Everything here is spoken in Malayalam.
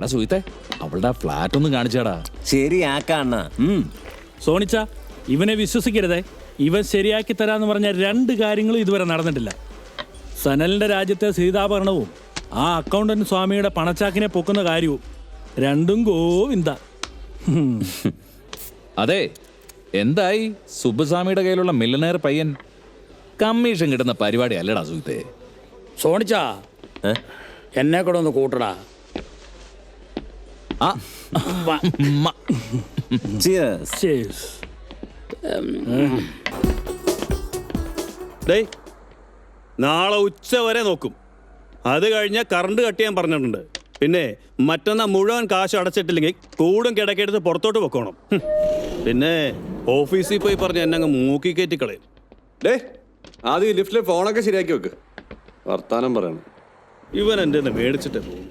എടാ സുഹിത്തെ, അവളുടെ ആ ഫ്ലാറ്റ് ഒന്ന് കാണിച്ചാടാ. ശരിയാക്കാണ്ണ. സോണിച്ച, ഇവനെ വിശ്വസിക്കരുതേ. ഇവൻ ശരിയാക്കി തരാന്ന് പറഞ്ഞ 2 കാര്യങ്ങളും ഇതുവരെ നടന്നിട്ടില്ല. സനലിന്റെ രാജ്യത്തെ സീതാഭരണവും ആ അക്കൗണ്ടന്റ് സ്വാമിയുടെ പണച്ചാക്കിനെ പൊക്കുന്ന കാര്യവും രണ്ടും ഗോവിന്ദ. അതെ, എന്തായി സുബ്ബസ്വാമിയുടെ കയ്യിലുള്ള മില്ലനയർ പയ്യൻ? കമ്മീഷൻ കിട്ടുന്ന പരിപാടി അല്ലടാ സുഹിത്തെ. സോണിച്ച, എന്നെ കൂടെ ഒന്ന് കൂട്ടടാ. Cheers. നാളെ ഉച്ച വരെ നോക്കും. അത് കഴിഞ്ഞാൽ കറണ്ട് കട്ട് ചെയ്യാൻ പറഞ്ഞിട്ടുണ്ട്. പിന്നെ മറ്റന്നാ മുഴുവൻ കാശ് അടച്ചിട്ടില്ലെങ്കിൽ കൂടും കിടക്കെടുത്ത് പുറത്തോട്ട് വെക്കണം. പിന്നെ ഓഫീസിൽ പോയി പറഞ്ഞ് എന്നെ അങ്ങ് മൂക്കി കയറ്റി കളയും. ആദ്യം ലിഫ്റ്റിലെ ഫോണൊക്കെ ശരിയാക്കി വെക്ക്. വർത്താനം പറയണം. ഇവൻ എൻ്റെ മേടിച്ചിട്ടേ പോകും.